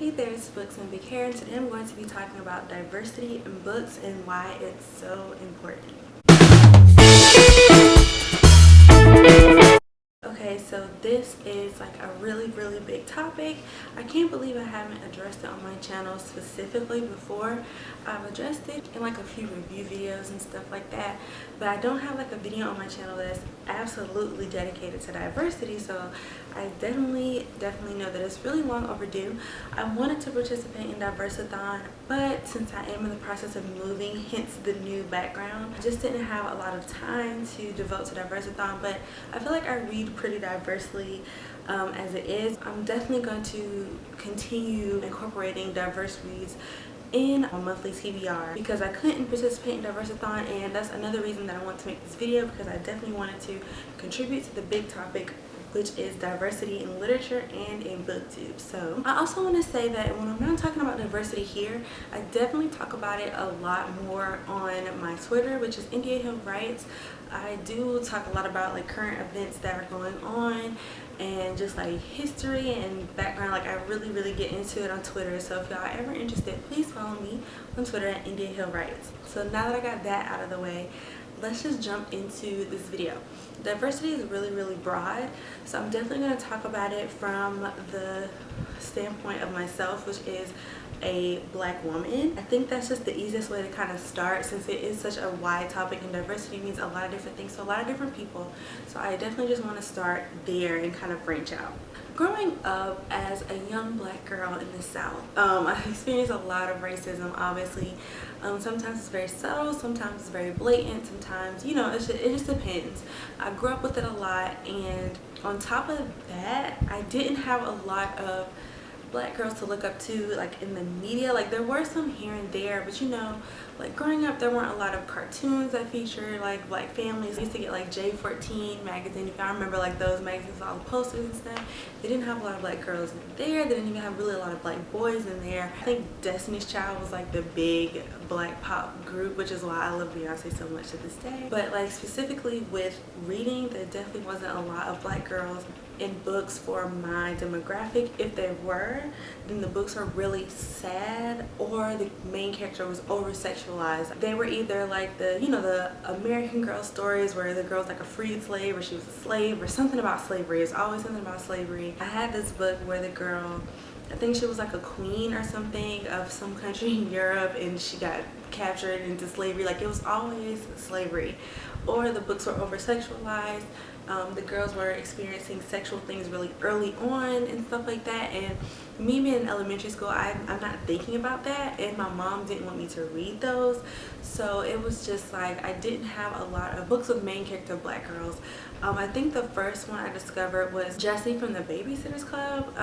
Hey there, it's Books and Big Hair, and today I'm going to be talking about diversity in books and why it's so important. Okay, so this is like a really big topic. I can't believe I haven't addressed it on my channel specifically before. I've addressed it in like a few review videos and stuff like that, but I don't have like a video on my channel that's absolutely dedicated to diversity, so I definitely know that it's really long overdue. I wanted to participate in Diversathon, but since I am in the process of moving, hence the new background, I just didn't have a lot of time to devote to Diversathon, but I feel like I read pretty diversely as it is. I'm definitely going to continue incorporating diverse reads in a monthly TBR because I couldn't participate in Diversathon, and that's another reason that I want to make this video, because I definitely wanted to contribute to the big topic, which is diversity in literature and in Booktube. So I also want to say that when I'm not talking about diversity here, I definitely talk about it a lot more on my Twitter, which is India Hill Writes. I do talk a lot about like current events that are going on and just like history and background. Like I really get into it on Twitter, so if y'all are ever interested, please follow me on Twitter at India Hill Writes. So now that I got that out of the way, let's just jump into this video. Diversity is really broad, so I'm definitely going to talk about it from the standpoint of myself, which is a black woman. I think that's just the easiest way to kind of start, since it is such a wide topic and diversity means a lot of different things to a lot of different people. So I definitely just want to start there and kind of branch out. Growing up as a young black girl in the South, I experienced a lot of racism, obviously. Sometimes it's very subtle, sometimes it's very blatant, sometimes, you know, it just depends. I grew up with it a lot, and on top of that, I didn't have a lot of black girls to look up to like in the media. Like there were some here and there, but you know, like growing up there weren't a lot of cartoons that featured like black families. I used to get like J14 magazine, if I remember, like those magazines with all the posters and stuff. They didn't have a lot of black girls there. They didn't even have really a lot of black boys in there. I think Destiny's Child was like the big black pop group, which is why I love Beyonce so much to this day. But like specifically with reading, there definitely wasn't a lot of black girls in books for my demographic. If there were, then the books were really sad, or the main character was over sexualized. They were either like the, you know, the American Girl stories where the girl's like a freed slave or she was a slave or something about slavery. It's always something about slavery. I had this book where the girl, I think she was like a queen or something of some country in Europe, and she got captured into slavery. Like it was always slavery. Or the books were over sexualized. The girls were experiencing sexual things really early on and stuff like that, and me being in elementary school, I'm not thinking about that, and my mom didn't want me to read those, so it was just like I didn't have a lot of books with main character black girls. I think the first one I discovered was Jessie from the Babysitters Club.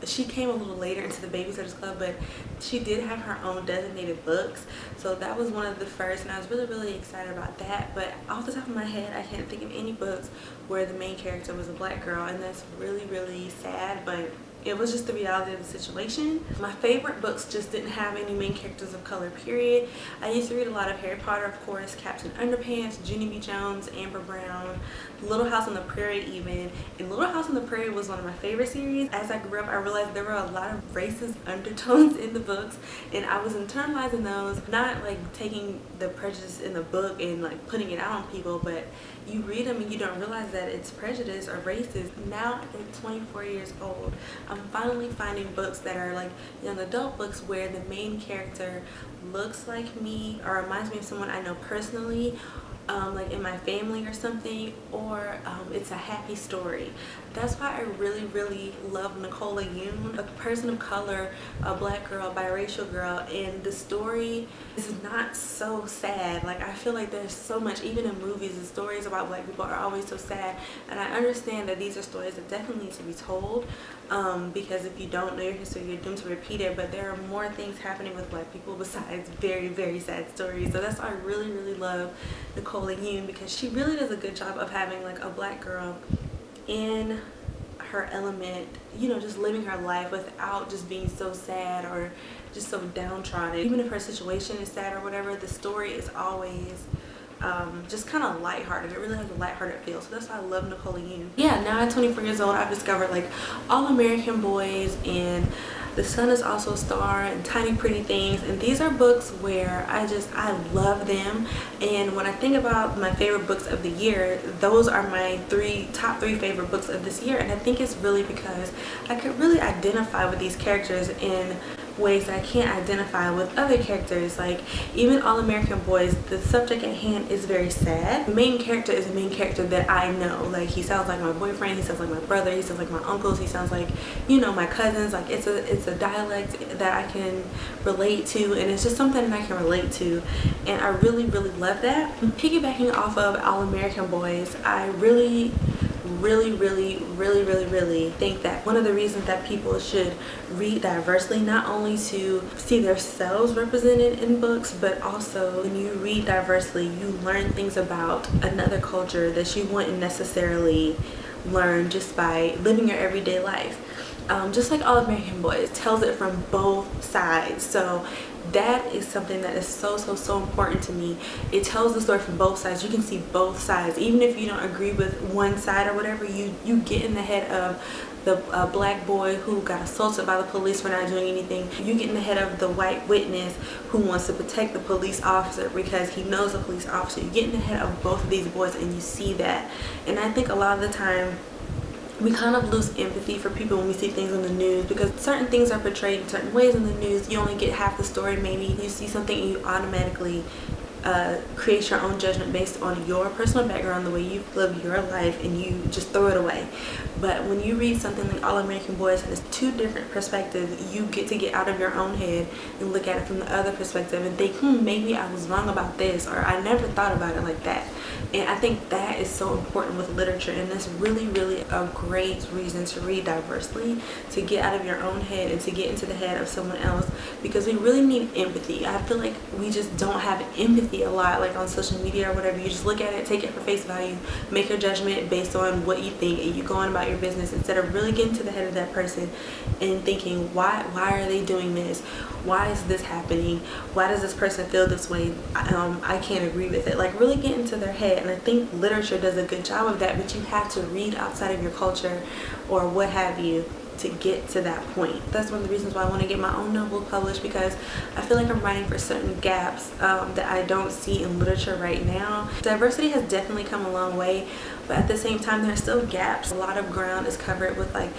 She came a little later into the Babysitters Club, but she did have her own designated books, so that was one of the first, and I was really excited about that. But off the top of my head, I can't think of any books where the main character was a black girl, and that's really sad, but it was just the reality of the situation. My favorite books just didn't have any main characters of color, period. I used to read a lot of Harry Potter, of course, Captain Underpants, Junie B. Jones, Amber Brown, Little House on the Prairie even. And Little House on the Prairie was one of my favorite series. As I grew up, I realized there were a lot of racist undertones in the books, and I was internalizing those, not like taking the prejudice in the book and like putting it out on people, but you read them and you don't realize that it's prejudice or racist. Now at 24 years old, I'm finally finding books that are like young adult books where the main character looks like me or reminds me of someone I know personally, like in my family or something, or it's a happy story. That's why I really love Nicola Yoon, a person of color, a black girl, biracial girl, and the story is not so sad. Like I feel like there's so much, even in movies, the stories about black people are always so sad, and I understand that these are stories that definitely need to be told, because if you don't know your history, you're doomed to repeat it. But there are more things happening with black people besides very sad stories. So that's why I really love Nicola Yoon, because she really does a good job of having like a black girl in her element, you know, just living her life without just being so sad or just so downtrodden. Even if her situation is sad or whatever, the story is always just kind of lighthearted. It really has a lighthearted feel, so that's why I love Nicola Yoon. Yeah, now at 24 years old, I've discovered like All American Boys and The Sun is also a Star, and Tiny Pretty Things. And these are books where I love them. And when I think about my favorite books of the year, those are my top three favorite books of this year. And I think it's really because I could really identify with these characters in ways that I can't identify with other characters. Like even All American Boys, the subject at hand is very sad. The main character is a main character that I know. Like he sounds like my boyfriend, he sounds like my brother, he sounds like my uncles, he sounds like, you know, my cousins. Like it's a dialect that I can relate to, and it's just something that I can relate to, and I really love that. Piggybacking off of All American Boys, I really think that one of the reasons that people should read diversely, not only to see themselves represented in books, but also when you read diversely, you learn things about another culture that you wouldn't necessarily learn just by living your everyday life. Just like All American Boys tells it from both sides. So that is something that is so important to me. It tells the story from both sides. You can see both sides. Even if you don't agree with one side or whatever, you get in the head of the black boy who got assaulted by the police for not doing anything. You get in the head of the white witness who wants to protect the police officer because he knows the police officer. You get in the head of both of these boys and you see that. And I think a lot of the time we kind of lose empathy for people when we see things on the news, because certain things are portrayed in certain ways in the news. You only get half the story. Maybe you see something and you automatically create your own judgment based on your personal background, the way you live your life, and you just throw it away. But when you read something like All American Boys, and it's two different perspectives, you get to get out of your own head and look at it from the other perspective and think, maybe I was wrong about this, or I never thought about it like that. And I think that is so important with literature, and that's really a great reason to read diversely, to get out of your own head and to get into the head of someone else, because we really need empathy. I feel like we just don't have empathy a lot, like on social media or whatever. You just look at it, take it for face value, make your judgment based on what you think, and you go on about your business instead of really getting to the head of that person and thinking, why are they doing this? Why is this happening? Why does this person feel this way? I can't agree with it. Like really get into their head. And I think literature does a good job of that, but you have to read outside of your culture or what have you to get to that point. That's one of the reasons why I want to get my own novel published, because I feel like I'm writing for certain gaps that I don't see in literature right now. Diversity has definitely come a long way, but at the same time there are still gaps. A lot of ground is covered with like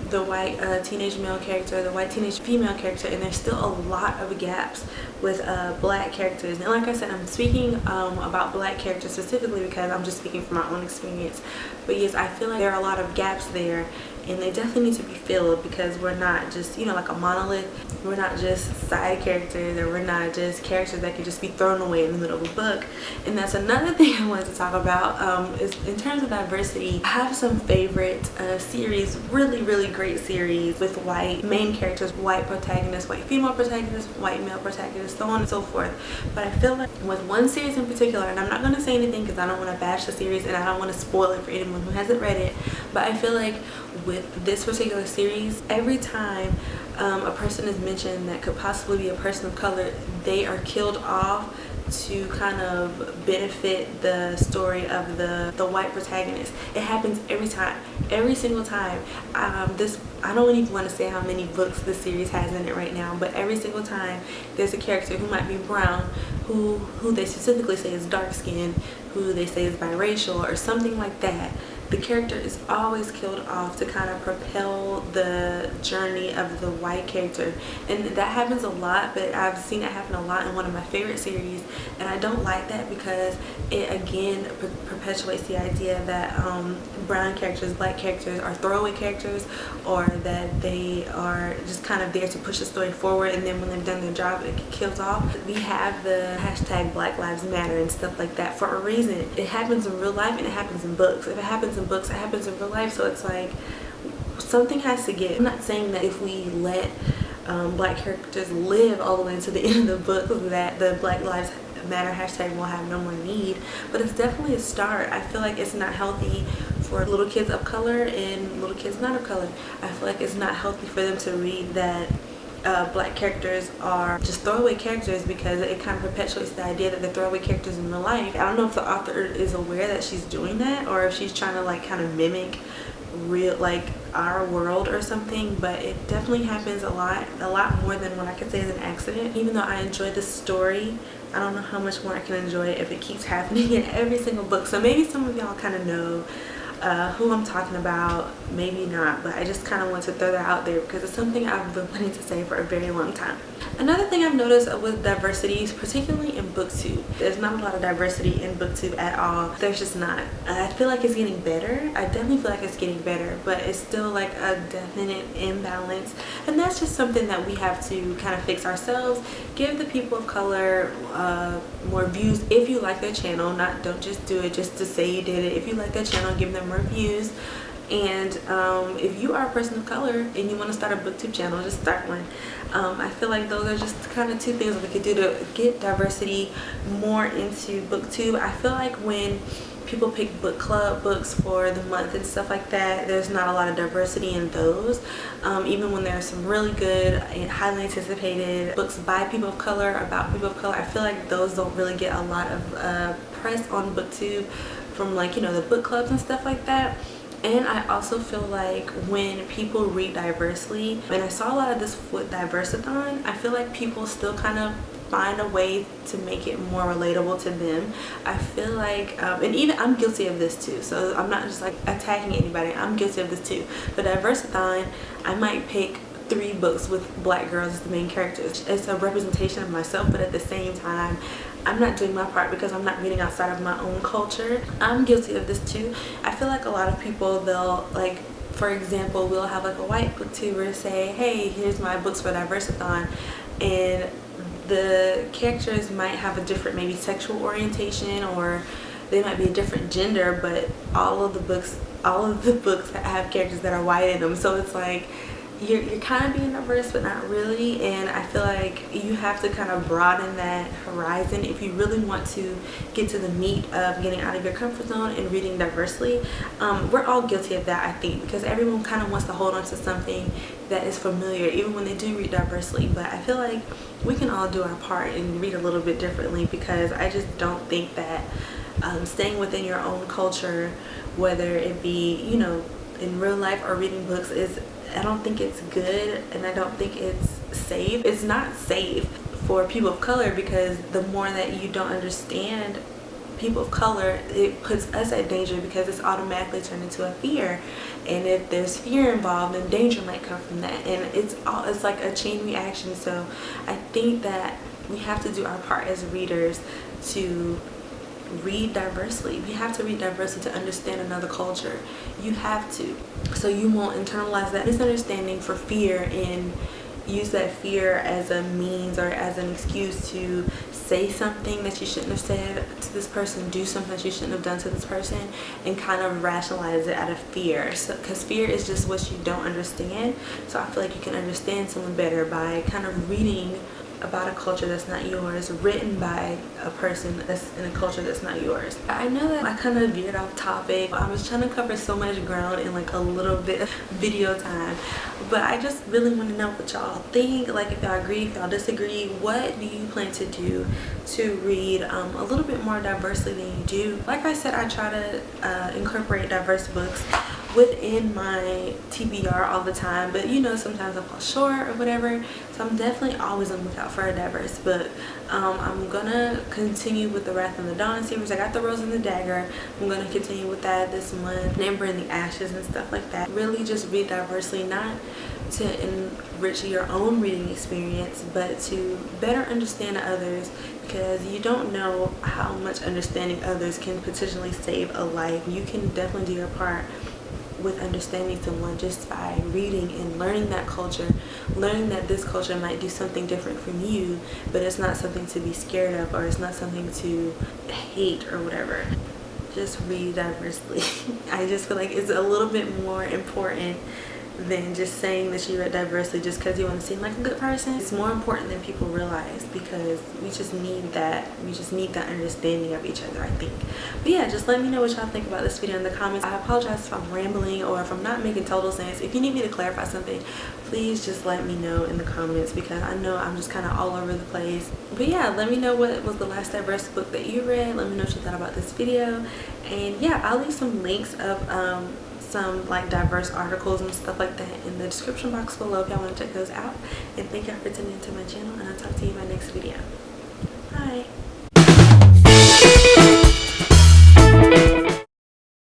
the white teenage male character, the white teenage female character, and there's still a lot of gaps with black characters. And like I said, I'm speaking about black characters specifically because I'm just speaking from my own experience. But yes, I feel like there are a lot of gaps there, and they definitely need to be filled, because we're not just, you know, like a monolith. We're not just side characters, or we're not just characters that can just be thrown away in the middle of a book. And that's another thing I wanted to talk about, is in terms of diversity. I have some favorite series, really great series with white main characters, white protagonists, white female protagonists, white male protagonists, so on and so forth. But I feel like with one series in particular, and I'm not going to say anything because I don't want to bash the series and I don't want to spoil it for anyone who hasn't read it, but I feel like with this particular series, every time a person is mentioned that could possibly be a person of color, they are killed off to kind of benefit the story of the white protagonist. It happens every single time. I don't even want to say how many books the series has in it right now, but every single time there's a character who might be brown, who they specifically say is dark skinned, who they say is biracial or something like that. The character is always killed off to kind of propel the journey of the white character. And that happens a lot, but I've seen it happen a lot in one of my favorite series, and I don't like that because it again perpetuates the idea that brown characters, black characters are throwaway characters, or that they are just kind of there to push the story forward, and then when they've done their job it kills off. We have the hashtag Black Lives Matter and stuff like that for a reason. It happens in real life and it happens in books. If it happens in books, it happens in real life. So it's like something has to give. I'm not saying that if we let black characters live all the way to the end of the book that the Black Lives Matter hashtag will have no more need, but it's definitely a start. I feel like it's not healthy for little kids of color and little kids not of color. I feel like it's not healthy for them to read that black characters are just throwaway characters, because it kind of perpetuates the idea that they're throwaway characters in real life. I don't know if the author is aware that she's doing that, or if she's trying to like kind of mimic real, like our world or something, but it definitely happens a lot more than what I could say is an accident. Even though I enjoyed the story, I don't know how much more I can enjoy it if it keeps happening in every single book. So maybe some of y'all kind of know who I'm talking about, maybe not, but I just kind of want to throw that out there because it's something I've been wanting to say for a very long time. Another thing I've noticed with diversity, particularly in Booktube, there's not a lot of diversity in Booktube at all. There's just not. I feel like it's getting better. I definitely feel like it's getting better, but it's still like a definite imbalance, and that's just something that we have to kind of fix ourselves. Give the people of color more views if you like their channel. Don't just do it just to say you did it. If you like their channel, give them more views. And if you are a person of color and you want to start a Booktube channel, just start one. I feel like those are just kind of two things that we could do to get diversity more into Booktube. I feel like when people pick book club books for the month and stuff like that, there's not a lot of diversity in those. Even when there's some really good and highly anticipated books by people of color, about people of color, I feel like those don't really get a lot of press on Booktube from, like, you know, the book clubs and stuff like that. And I also feel like when people read diversely, and I saw a lot of this with Diversathon, I feel like people still kind of find a way to make it more relatable to them. I feel like, and even I'm guilty of this too, so I'm not just like attacking anybody, I'm guilty of this too. But Diversathon, I might pick 3 books with black girls as the main characters. It's a representation of myself, but at the same time, I'm not doing my part because I'm not reading outside of my own culture. I'm guilty of this too. I feel like a lot of people, they'll, like, for example, we'll have like a white booktuber say, hey, here's my books for Diversathon, and the characters might have a different maybe sexual orientation, or they might be a different gender, but all of the books have characters that are white in them. So it's like you're kind of being diverse, but not really. And I feel like you have to kind of broaden that horizon if you really want to get to the meat of getting out of your comfort zone and reading diversely. We're all guilty of that, I think, because everyone kind of wants to hold on to something that is familiar even when they do read diversely. But I feel like we can all do our part and read a little bit differently, because I just don't think that staying within your own culture, whether it be, you know, in real life or reading books, I don't think it's good, and I don't think it's safe. It's not safe for people of color, because the more that you don't understand people of color, it puts us at danger, because it's automatically turned into a fear. And if there's fear involved, then danger might come from that, and it's like a chain reaction. So I think that we have to do our part as readers to read diversely. We have to read diversely to understand another culture. You have to, so you won't internalize that misunderstanding for fear and use that fear as a means or as an excuse to say something that you shouldn't have said to this person, do something that you shouldn't have done to this person, and kind of rationalize it out of fear. So, because fear is just what you don't understand. So I feel like you can understand someone better by kind of reading about a culture that's not yours, written by a person that's in a culture that's not yours. I know that I kind of veered off topic. I was trying to cover so much ground in like a little bit of video time, but I just really want to know what y'all think. Like, if y'all agree, if y'all disagree, what do you plan to do to read a little bit more diversely than you do? Like I said, I try to incorporate diverse books within my TBR all the time, but you know, sometimes I fall short or whatever, so I'm definitely always on the lookout for a diverse book. I'm gonna continue with the Wrath and the Dawn series. I got the Rose and the Dagger. I'm gonna continue with that this month, Amber and the Ashes and stuff like that. Really just read diversely, not to enrich your own reading experience, but to better understand others, because you don't know how much understanding others can potentially save a life. You can definitely do your part with understanding someone just by reading and learning that culture, learning that this culture might do something different from you, but it's not something to be scared of, or it's not something to hate or whatever. Just read diversely. I just feel like it's a little bit more important than just saying that you read diversely just because you want to seem like a good person. It's more important than people realize, because we just need that understanding of each other, I think. But yeah, just let me know what y'all think about this video in the comments. I apologize if I'm rambling or if I'm not making total sense. If you need me to clarify something, please just let me know in the comments, because I know I'm just kind of all over the place. But yeah, let me know what was the last diverse book that you read. Let me know what you thought about this video. And yeah, I'll leave some links of some like diverse articles and stuff like that in the description box below if y'all want to check those out. And thank y'all for tuning into my channel, and I'll talk to you in my next video.